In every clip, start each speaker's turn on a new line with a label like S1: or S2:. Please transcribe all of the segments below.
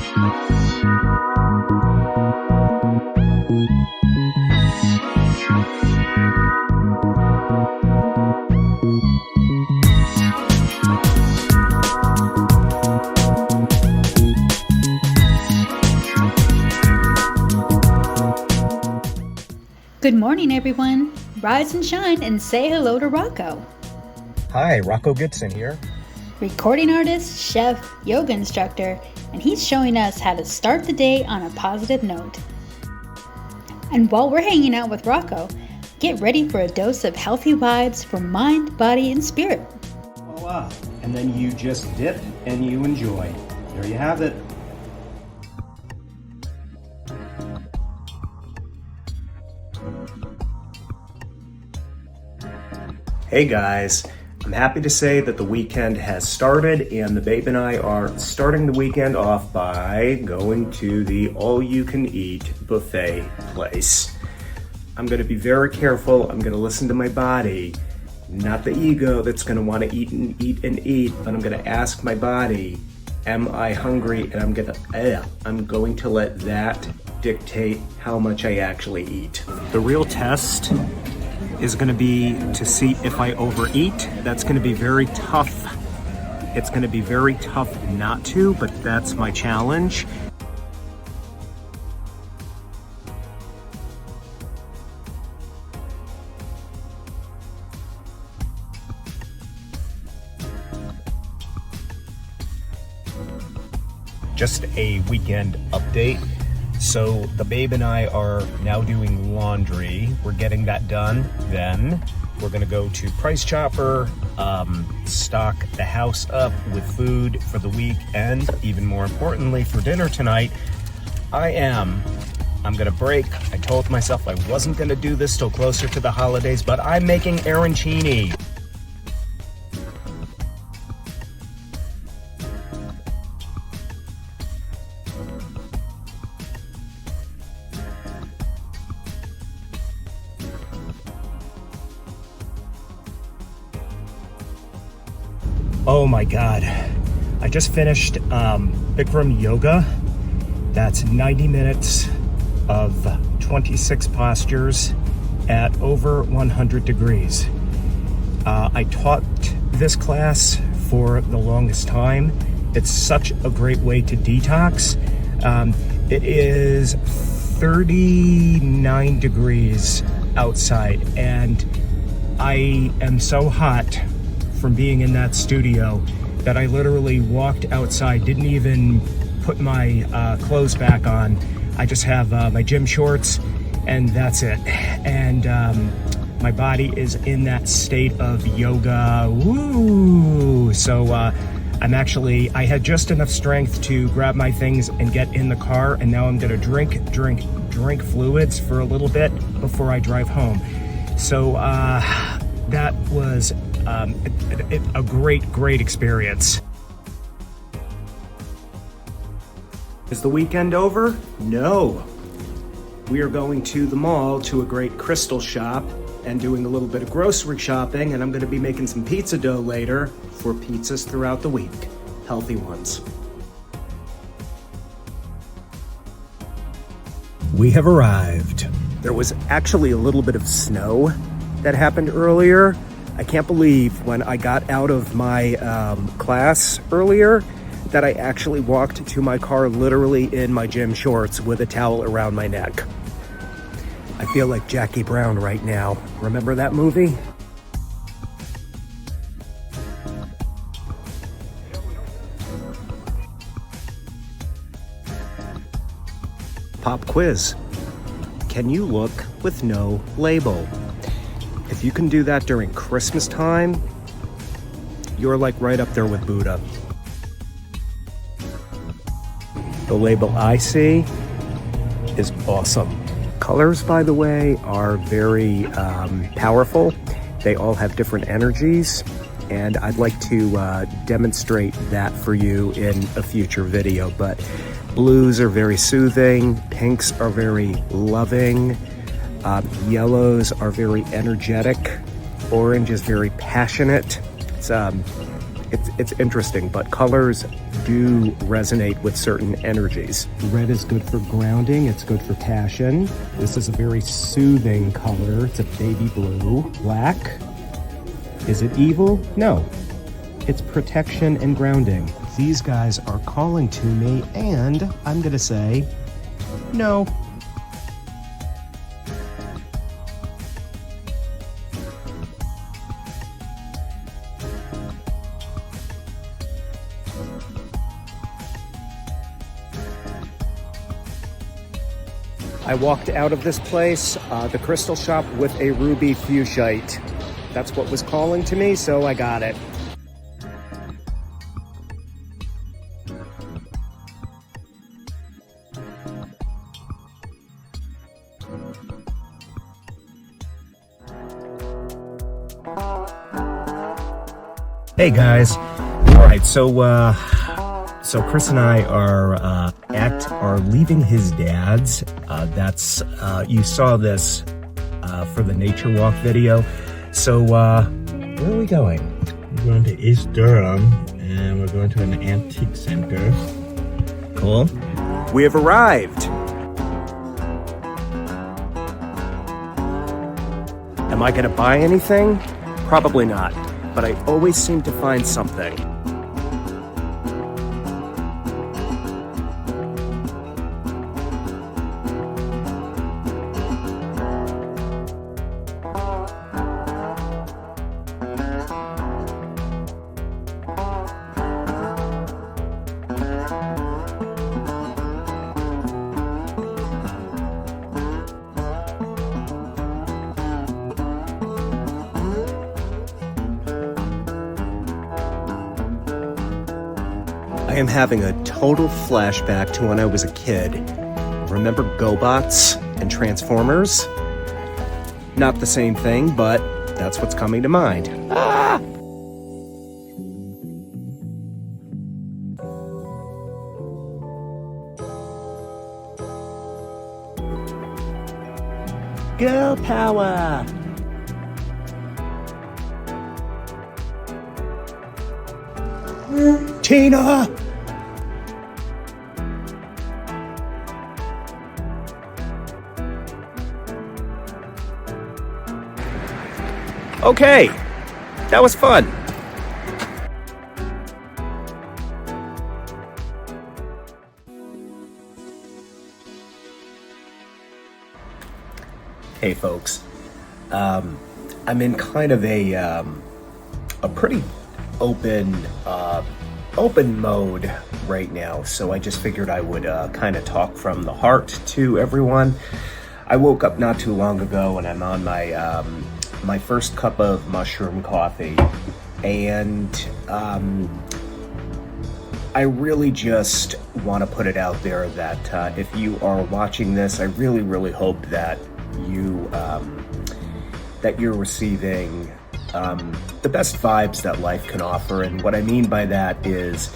S1: Good morning, everyone. Rise and shine and say hello to Rocco.
S2: Hi, Rocco Gibson here.
S1: Recording artist, chef, yoga instructor, and he's showing us how to start the day on a positive note. And while we're hanging out with Rocco, get ready for a dose of healthy vibes for mind, body, and spirit.
S3: Voila! And then you just dip and you enjoy. There you have it.
S2: Hey guys, I'm happy to say that the weekend has started and the babe and I are starting the weekend off by going to the all-you-can-eat buffet place. I'm going to be very careful. I'm going to listen to my body, not the ego that's going to want to eat and eat and eat, but I'm going to ask my body, am I hungry? And I'm going to let that dictate how much I actually eat. The real test is going to be to see if I overeat. That's going to be very tough. It's going to be very tough not to, but that's my challenge. Just a weekend update. So the babe and I are now doing laundry. We're getting that done. Then we're gonna go to Price Chopper, stock the house up with food for the week, and even more importantly for dinner tonight, I'm gonna break. I told myself I wasn't gonna do this till closer to the holidays, but I'm making arancini. Oh my God, I just finished Bikram yoga. That's 90 minutes of 26 postures at over 100 degrees. I taught this class for the longest time. It's such a great way to detox. It is 39 degrees outside and I am so hot from being in that studio that I literally walked outside, didn't even put my clothes back on. I just have my gym shorts and that's it. And my body is in that state of yoga. Woo! So I had just enough strength to grab my things and get in the car, and now I'm gonna drink fluids for a little bit before I drive home. So that was a great experience. Is the weekend over? No. We are going to the mall to a great crystal shop and doing a little bit of grocery shopping, and I'm going to be making some pizza dough later for pizzas throughout the week. Healthy ones. We have arrived. There was actually a little bit of snow that happened earlier. I can't believe when I got out of my class earlier that I actually walked to my car literally in my gym shorts with a towel around my neck. I feel like Jackie Brown right now. Remember that movie? Pop quiz. Can you look with no label? If you can do that during Christmas time, you're like right up there with Buddha. The label I see is awesome. Colors, by the way, are very powerful. They all have different energies, and I'd like to demonstrate that for you in a future video. But blues are very soothing, pinks are very loving, yellows are very energetic, orange is very passionate. It's interesting, but colors do resonate with certain energies. Red is good for grounding. It's good for passion. This is a very soothing color. It's a baby blue. Black. Is it evil? No. It's protection and grounding. These guys are calling to me, and I'm gonna say no. I walked out of this place, the crystal shop, with a ruby fuchsite. That's what was calling to me, so I got it. Hey guys. All right, so Chris and I are leaving his dad's. You saw this for the nature walk video. So where are we going?
S4: We're going to East Durham, and we're going to an antique center.
S2: Cool. We have arrived. Am I gonna buy anything? Probably not, but I always seem to find something. I am having a total flashback to when I was a kid. Remember GoBots and Transformers? Not the same thing, but that's what's coming to mind. Ah! Girl power! Tina! Okay, that was fun. Hey folks, I'm in kind of a pretty open mode right now, so I just figured I would kind of talk from the heart to everyone. I woke up not too long ago and I'm on my first cup of mushroom coffee, and I really just want to put it out there that if you are watching this, I really hope that you're receiving the best vibes that life can offer. And what I mean by that is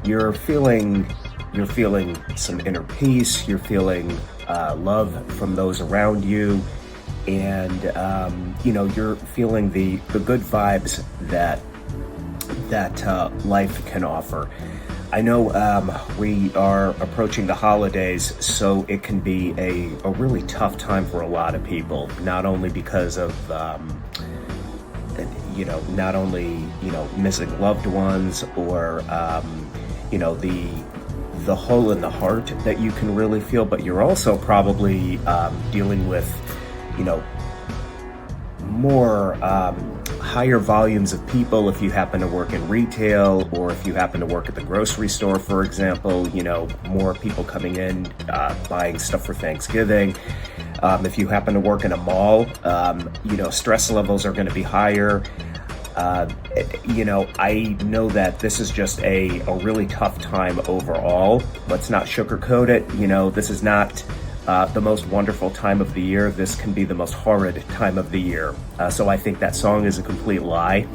S2: you're feeling some inner peace, you're feeling love from those around you, and you're feeling the good vibes that life can offer. I know we are approaching the holidays, so it can be a really tough time for a lot of people, not only because of missing loved ones, or the hole in the heart that you can really feel, but you're also probably dealing with more higher volumes of people if you happen to work in retail, or if you happen to work at the grocery store, for example, more people coming in buying stuff for Thanksgiving. If you happen to work in a mall, stress levels are going to be higher. I know that this is just a really tough time overall. Let's not sugarcoat it. This is not the most wonderful time of the year. This can be the most horrid time of the year. So I think that song is a complete lie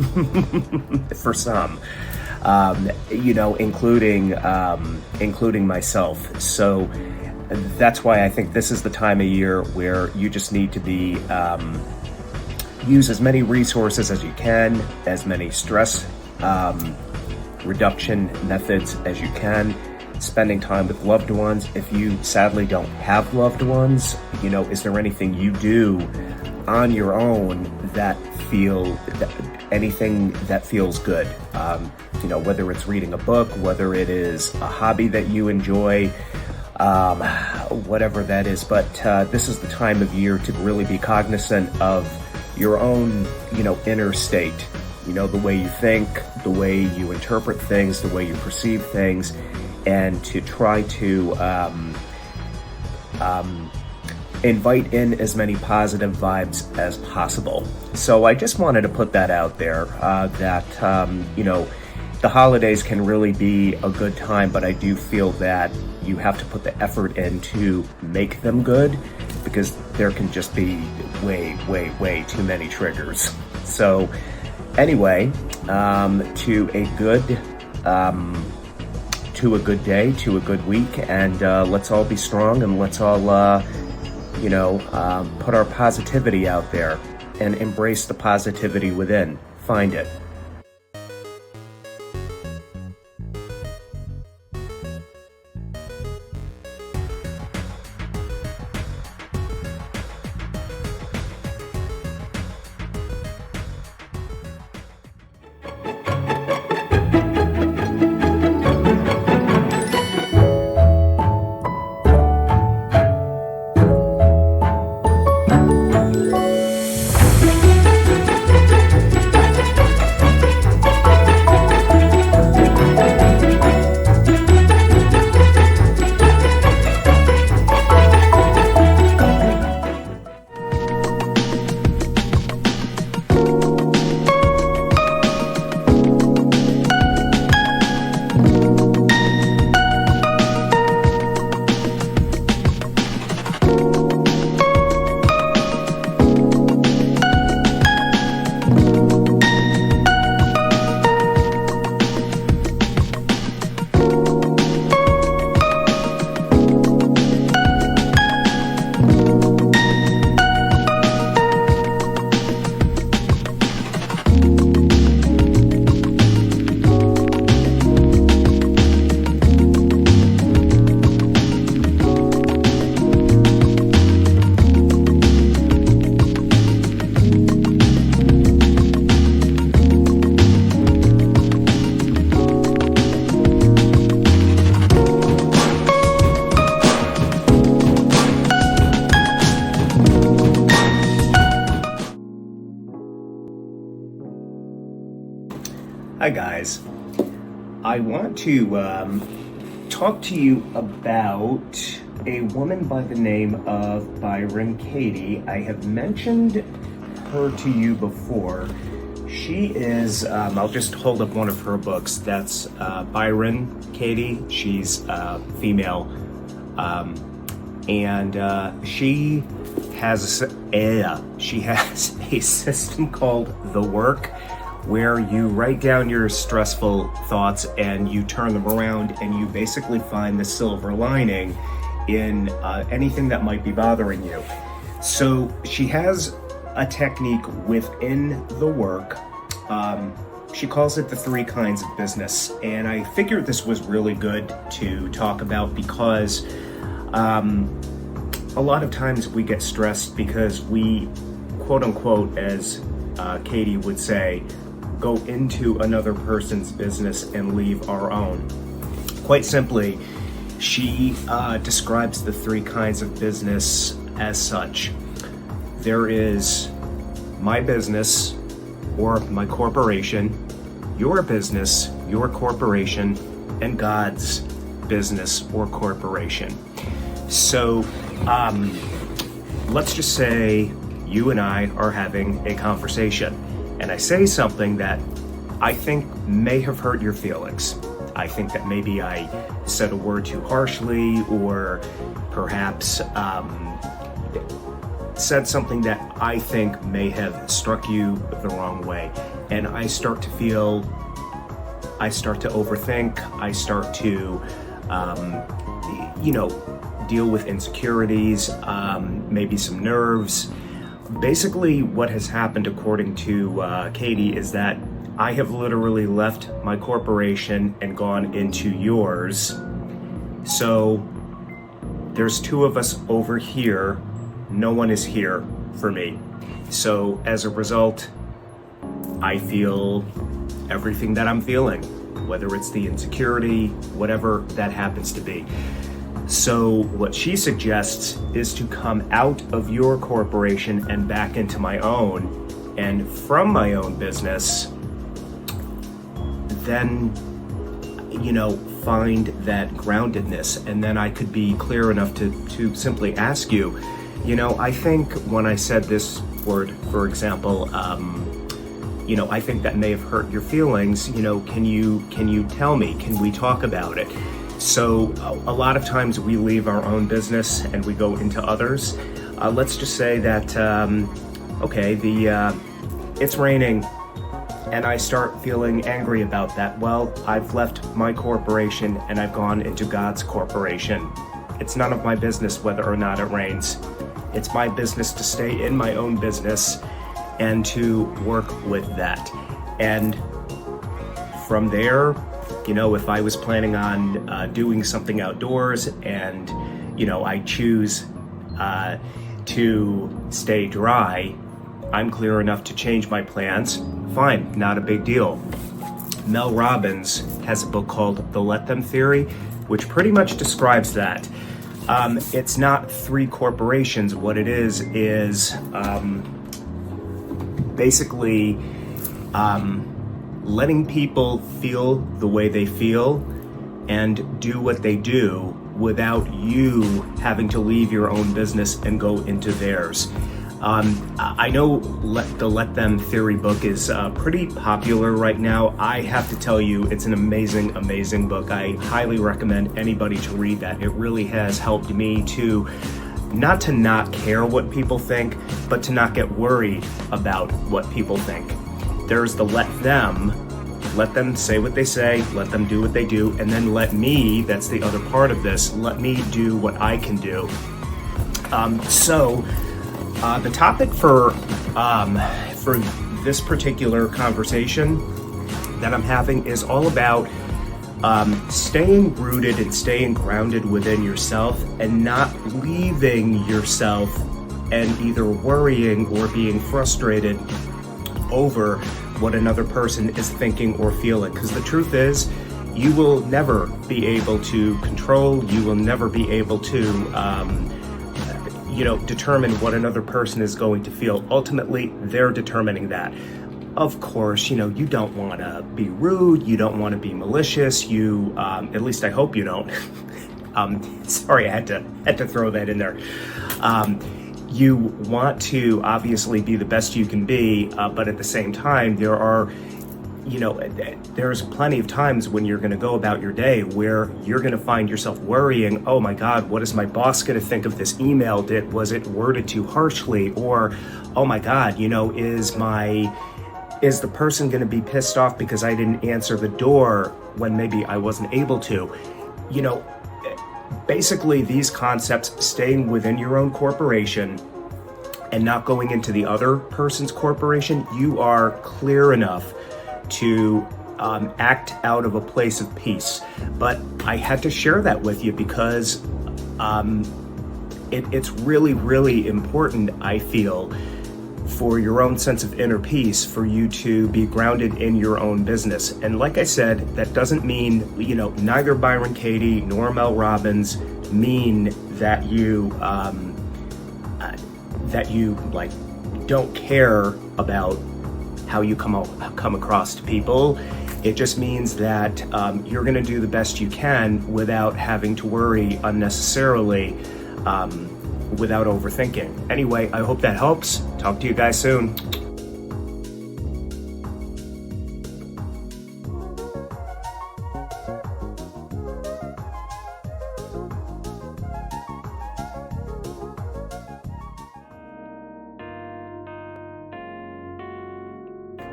S2: for some, including myself. So that's why I think this is the time of year where you just need to be use as many resources as you can, as many stress
S3: reduction methods as you can. Spending time with loved ones. If you sadly don't have loved ones, is there anything you do on your own anything that feels good? Whether it's reading a book, whether it is a hobby that you enjoy, whatever that is. But this is the time of year to really be cognizant of your own, inner state. The way you think, the way you interpret things, the way you perceive things, and to try to invite in as many positive vibes as possible. So I just wanted to put that out there, that, the holidays can really be a good time, but I do feel that you have to put the effort in to make them good, because there can just be way, way, way too many triggers. So anyway, to a good day, to a good week, and let's all be strong, and let's all put our positivity out there and embrace the positivity within. Find it. Hi guys, I want to talk to you about a woman by the name of Byron Katie. I have mentioned her to you before. She is, I'll just hold up one of her books. That's Byron Katie. She's female, and she has a system called The Work, where you write down your stressful thoughts and you turn them around, and you basically find the silver lining in anything that might be bothering you. So she has a technique within The Work. She calls it the 3 kinds of business, and I figured this was really good to talk about because a lot of times we get stressed because we, quote unquote, as Katie would say, go into another person's business and leave our own. Quite simply, she describes the 3 kinds of business as such. There is my business or my corporation, your business, your corporation, and God's business or corporation. So let's just say you and I are having a conversation, and I say something that I think may have hurt your feelings. I think that maybe I said a word too harshly, or perhaps said something that I think may have struck you the wrong way. And I start to overthink, I start to, deal with insecurities, maybe some nerves. Basically, what has happened, according to Katie, is that I have literally left my corporation and gone into yours. So there's two of us over here. No one is here for me. So as a result, I feel everything that I'm feeling, whether it's the insecurity, whatever that happens to be. So what she suggests is to come out of your corporation and back into my own, and from my own business, then, find that groundedness. And then I could be clear enough to simply ask you, I think when I said this word, for example, I think that may have hurt your feelings. Can you tell me? Can we talk about it? So a lot of times we leave our own business and we go into others. Let's just say that, it's raining and I start feeling angry about that. Well, I've left my corporation and I've gone into God's corporation. It's none of my business whether or not it rains. It's my business to stay in my own business and to work with that. And from there, if I was planning on doing something outdoors and, I choose to stay dry, I'm clear enough to change my plans. Fine, not a big deal. Mel Robbins has a book called The Let Them Theory, which pretty much describes that. It's not three corporations. What it is basically letting people feel the way they feel and do what they do without you having to leave your own business and go into theirs. I know the Let Them Theory book is pretty popular right now. I have to tell you, it's an amazing, amazing book. I highly recommend anybody to read that. It really has helped me to not care what people think, but to not get worried about what people think. There's the let them say what they say, let them do what they do, and then let me, that's the other part of this, let me do what I can do. The topic for this particular conversation that I'm having is all about staying rooted and staying grounded within yourself and not leaving yourself and either worrying or being frustrated over what another person is thinking or feeling. Because the truth is, you will never be able to control, you will never be able to determine what another person is going to feel. Ultimately, they're determining that. Of course, you don't want to be rude, you don't want to be malicious, at least I hope you don't. Sorry, I had to throw that in there. You want to obviously be the best you can be, but at the same time, there's plenty of times when you're going to go about your day where you're going to find yourself worrying, oh my God, what is my boss going to think of this email? Was it worded too harshly? Or, oh my God, is the person going to be pissed off because I didn't answer the door when maybe I wasn't able to? Basically these concepts, staying within your own corporation and not going into the other person's corporation, you are clear enough to act out of a place of peace. But I had to share that with you because it's really, really important, I feel, for your own sense of inner peace, for you to be grounded in your own business. And like I said, that doesn't mean, neither Byron Katie nor Mel Robbins mean that you don't care about how you come across to people. It just means that you're going to do the best you can without having to worry unnecessarily, without overthinking. Anyway, I hope that helps. Talk to you guys soon.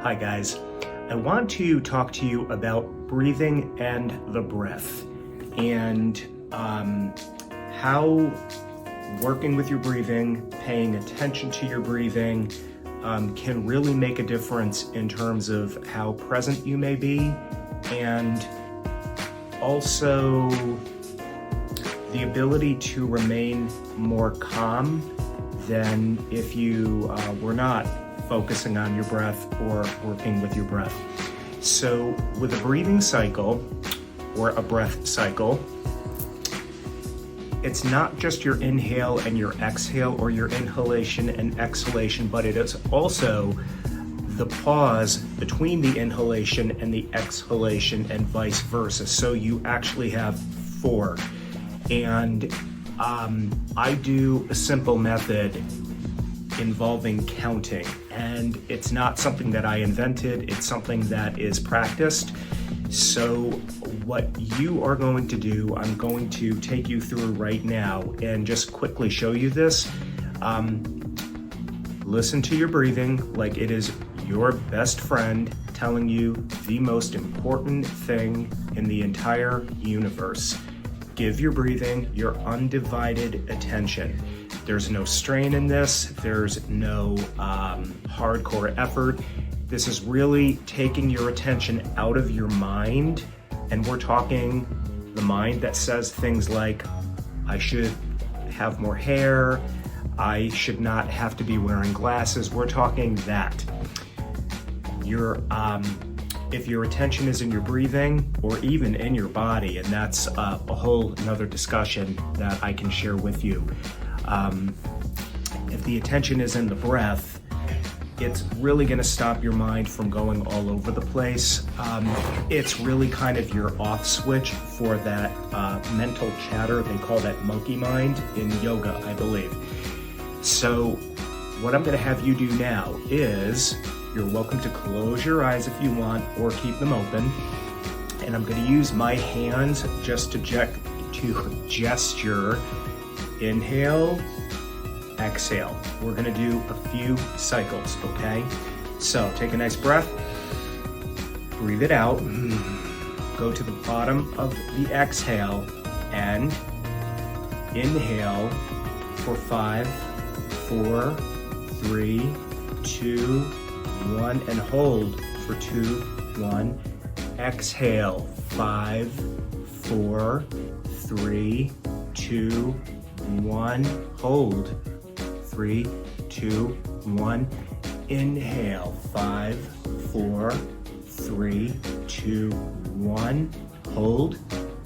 S3: Hi guys, I want to talk to you about breathing and the breath, and how working with your breathing, paying attention to your breathing, can really make a difference in terms of how present you may be, and also the ability to remain more calm than if you were not focusing on your breath or working with your breath. So with a breathing cycle or a breath cycle, it's not just your inhale and your exhale, or your inhalation and exhalation, but it is also the pause between the inhalation and the exhalation and vice versa. So you actually have 4. And I do a simple method involving counting, and it's not something that I invented, it's something that is practiced. So what you are going to do, I'm going to take you through right now and just quickly show you this. Listen to your breathing like it is your best friend telling you the most important thing in the entire universe. Give your breathing your undivided attention. There's no strain in this. There's no hardcore effort. This is really taking your attention out of your mind, and we're talking the mind that says things like, I should have more hair, I should not have to be wearing glasses. We're talking that. If your attention is in your breathing or even in your body, and that's a whole another discussion that I can share with you. If the attention is in the breath, it's really going to stop your mind from going all over the place. It's really kind of your off switch for that mental chatter. They call that monkey mind in yoga, I believe. So what I'm going to have you do now is, you're welcome to close your eyes if you want, or keep them open. And I'm going to use my hands just to gesture. Inhale, exhale. We're going to do a few cycles, okay? So take a nice breath, breathe it out, go to the bottom of the exhale, and inhale for 5, 4, 3, 2, 1, and hold for 2, 1. Exhale, 5, 4, 3, 2, 1. Hold, 3, 2, 1. Inhale, 5, 4, 3, 2, 1. Hold,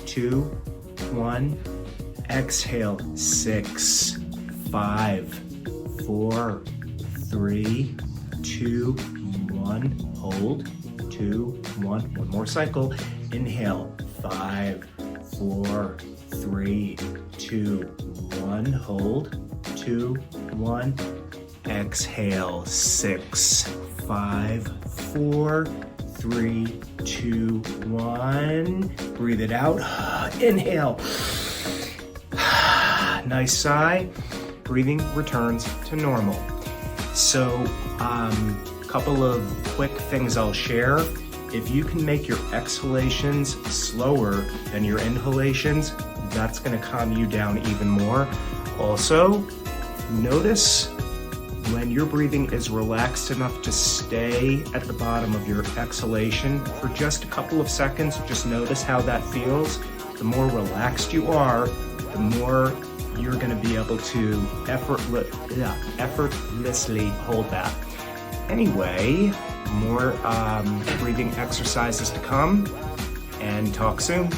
S3: 2, 1. Exhale, 6, 5, 4, 3, 2, 1. Hold, 2, 1. One more cycle. Inhale, 5, 4, 3, 2, 1. Hold, 2, 1. Exhale, 6, 5, 4, 3, 2, 1. Breathe it out. Inhale. Nice sigh. Breathing returns to normal. So, a couple of quick things I'll share. If you can make your exhalations slower than your inhalations, that's going to calm you down even more. Also, notice when your breathing is relaxed enough to stay at the bottom of your exhalation for just a couple of seconds. Just notice how that feels. The more relaxed you are, the more you're going to be able to effortlessly hold that. Anyway, more breathing exercises to come, and talk soon.